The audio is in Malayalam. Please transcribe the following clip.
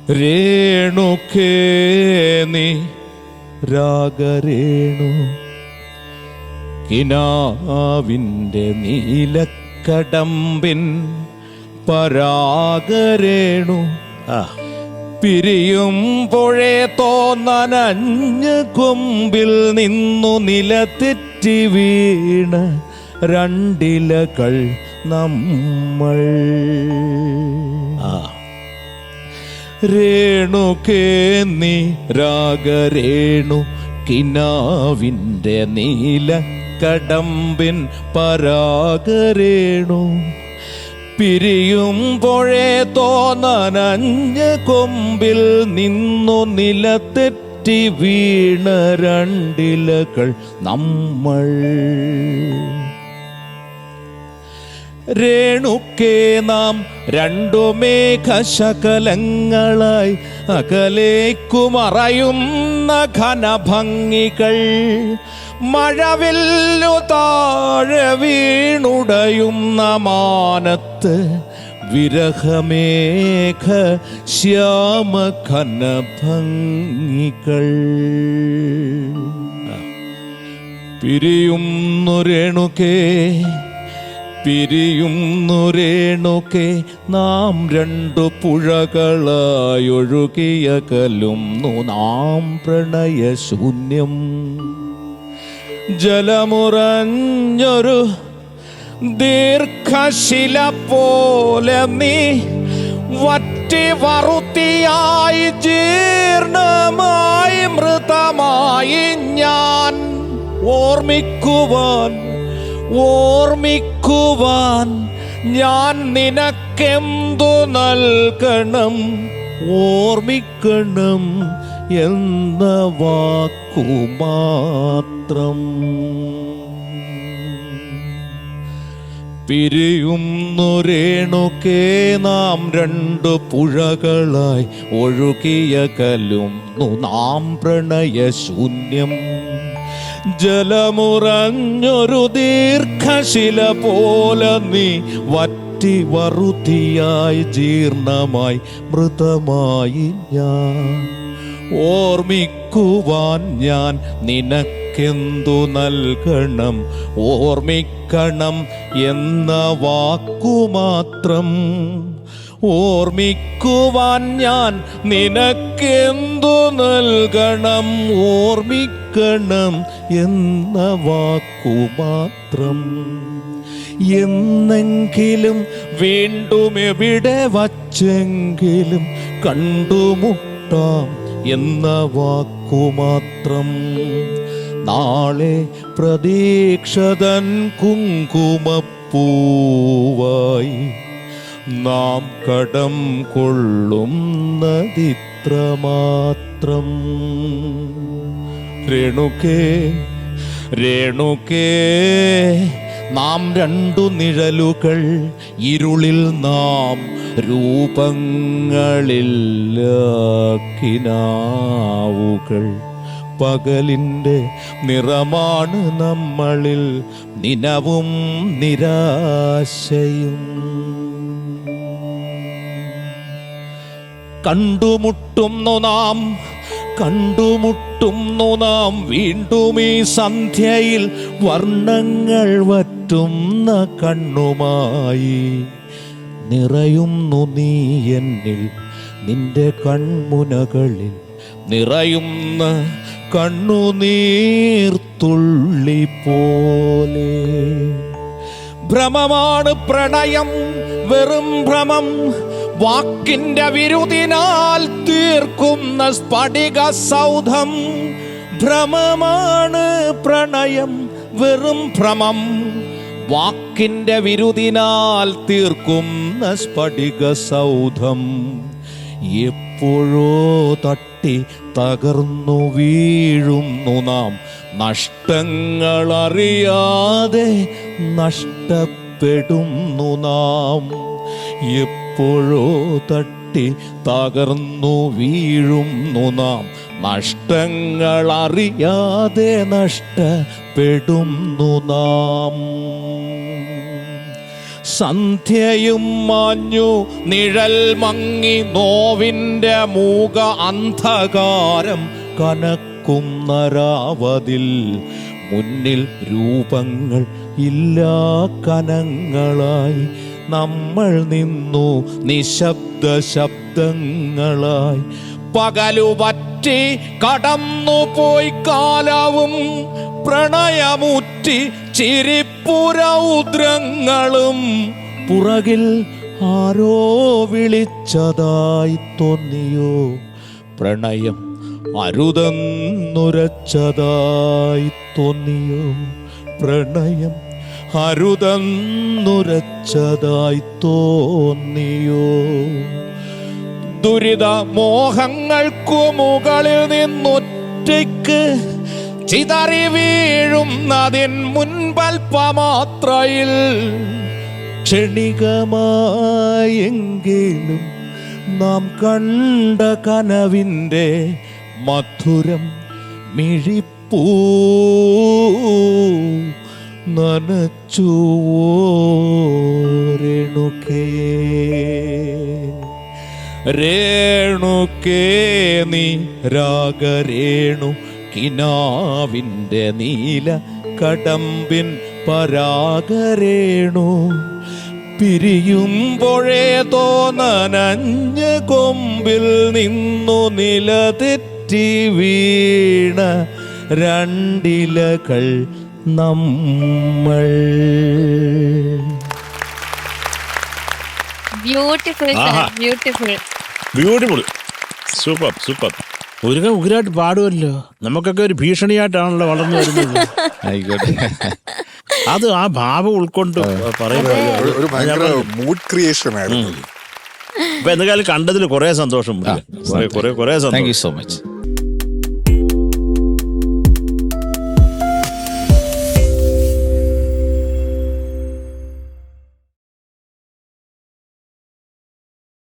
രേണുക്കേ നീ രാഗരേണു കിനാവിൻ്റെ നീലക്കടമ്പിൻ പരാഗരേണു പിരിയുമ്പോഴേ തോന്നനഞ്ഞ കൊമ്പിൽ നിന്നു നിലതെറ്റി വീണ രണ്ടിലകൾ നമ്മൾ. രേണുക്കേ നീ രാഗരേണു കിനാവിൻ്റെ നീലക്കടമ്പിൻ പരാഗരേണു പിരിയുമ്പോഴേ തോന്നനഞ്ഞ കൊമ്പിൽ നിന്നു നിലതെറ്റി വീണ രണ്ടിലകൾ നമ്മൾ. രേണുക്കേ നാം രണ്ടു മേഘശകലങ്ങളായി അകലേക്കു മറയുന്ന ഘനഭംഗികൾ, മഴവില്ലു താഴെ വീണുടയുന്ന മാനത്ത് വിരഹമേഘ ശ്യാമ ഘനഭംഗികൾ. പിരിയുന്നു രേണുക്കേ പിരിയുന്നു രേണുക്കേ നാം രണ്ടു പുഴകളായൊഴുകിയകലുന്നു നാം പ്രണയശൂന്യം. ജലമുറഞ്ഞൊരു ദീർഘശില പോലെ നീ വറ്റി വറുത്തിയായി ജീർണമായി മൃതമായി ഞാൻ ഓർമ്മിക്കുവാൻ ഞാൻ നിനക്കെന്തു നൽകണം? ഓർമ്മിക്കണം എന്ന വാക്കുമാത്രം. പിരിയുന്നു രേണുക്കേ നാം രണ്ടു പുഴകളായി ഒഴുകിയകലുന്നു നാം പ്രണയശൂന്യം. ജലമുറഞ്ഞൊരു ദീർഘശില പോലെ നീ വറ്റി വറുതിയായി ജീർണമായി മൃതമായി ഞാൻ ഓർമ്മിക്കുവാൻ ഞാൻ നിനക്കെന്തു നൽകണം? ഓർമ്മിക്കണം എന്ന വാക്കുമാത്രം. ഓർമ്മിക്കുവാൻ ഞാൻ നിനക്കെന്തു നൽകണം? ഓർമ്മിക്കണം എന്ന വാക്കുമാത്രം. എന്നെങ്കിലും വീണ്ടും എവിടെ വച്ചെങ്കിലും കണ്ടുമുട്ടാം എന്ന വാക്കുമാത്രം. നാളെ പ്രതീക്ഷതൻ കുങ്കുമപ്പൂവായി നാം കടം കൊള്ളുന്നതിത്ര മാത്രം. രേണുക്കേ രേണുക്കേ നാം രണ്ടു നിഴലുകൾ, ഇരുളിൽ നാം രൂപങ്ങളില്ലാക്കിനാവുകൾ. പകലിൻ്റെ നിറമാണ് നമ്മളിൽ നിനവും നിരാശയും. കണ്ടുമുട്ടുന്നു നാം വീണ്ടും ഈ സന്ധ്യയിൽ വർണ്ണങ്ങൾ വറ്റുന്ന കണ്ണുമായി. നിറയുന്നു നീ എന്നിൽ നിന്റെ കൺമുനകളിൽ നിറയുന്ന കണ്ണുനീർത്തുള്ളി പോലെ. ഭ്രമമാണ് പ്രണയം, വെറും ഭ്രമം, വാക്കിന്റെ വിരുദിനാൽ തീർക്കുന്ന സ്ഫടിക സൗധം. ഭ്രമമാണ് പ്രണയം, വെറും ഭ്രമം, വാക്കിന്റെ വിരുദിനാൽ തീർക്കുന്ന സ്ഫടിക സൗധം. എപ്പോഴോ തട്ടി തകർന്നു വീഴുന്നു നാം, നഷ്ടങ്ങളറിയാതെ നഷ്ടപ്പെടുന്നു നാം. എപ്പോഴോ തട്ടി തകർന്നു വീഴുന്നു നാം, നഷ്ടങ്ങളറിയാതെ നഷ്ടപ്പെടുന്നു നാം. സന്ധ്യയും മാഞ്ഞു നിഴൽ മങ്ങി നോവിൻ്റെ മൂക അന്ധകാരം കനക്കുന്ന രാവതിൽ മുന്നിൽ രൂപങ്ങൾ ഇല്ലാ കനങ്ങളായി നമ്മൾ നിന്നു നിശബ്ദ ശബ്ദങ്ങളായി. പകലുപറ്റി കടന്നുപോയി കാലവും പ്രണയമുറ്റി ചിരിപ്പുരൗദ്രങ്ങളും പുറകിൽ ആരോ വിളിച്ചതായി തോന്നിയോ പ്രണയം അരുതെന്നുരച്ചതായി തോന്നിയോ പ്രണയം അരുതെന്നുരച്ചതായി തോന്നിയോ. ദുരിത മോഹങ്ങൾക്കു മുകളിൽ നിന്നൊറ്റയ്ക്ക് ചിതറി വീഴുന്നതിൻ മുൻപൽപ്പമാത്രയിൽ ക്ഷണികമായെങ്കിലും നാം കണ്ട കനവിൻ്റെ മധുരം മിഴിപ്പൂ നനച്ചുവോ രേണുകേ രേണുകേ നീ രാഗരേണു കിനാവിൻ്റെ നീല കടമ്പിൻ പരാഗരേണു പിരിയുമ്പോഴേതോ നനഞ്ഞ കൊമ്പിൽ നിന്നു നിലതെറ്റി വീണ രണ്ടിലകൾ നമ്മൾ. Beautiful beautiful beautiful. Super super. ഒരു ഉഗ്രായിട്ട് പാടുമല്ലോ. നമുക്കൊക്കെ ഒരു ഭീഷണിയായിട്ടാണല്ലോ വളർന്നു വരുന്നത്. ആയിക്കോട്ടെ. അത് ആ ഭാവം ഉൾക്കൊണ്ട് പറയുന്നത് ഒരു ഭയങ്കര മൂഡ് ക്രിയേഷൻ ആയിരുന്നു. ഇപ്പൊ എന്തെങ്കിലും കണ്ടതിൽ കുറെ സന്തോഷം. കുറെ താങ്ക് യു സന്തോഷം. So much.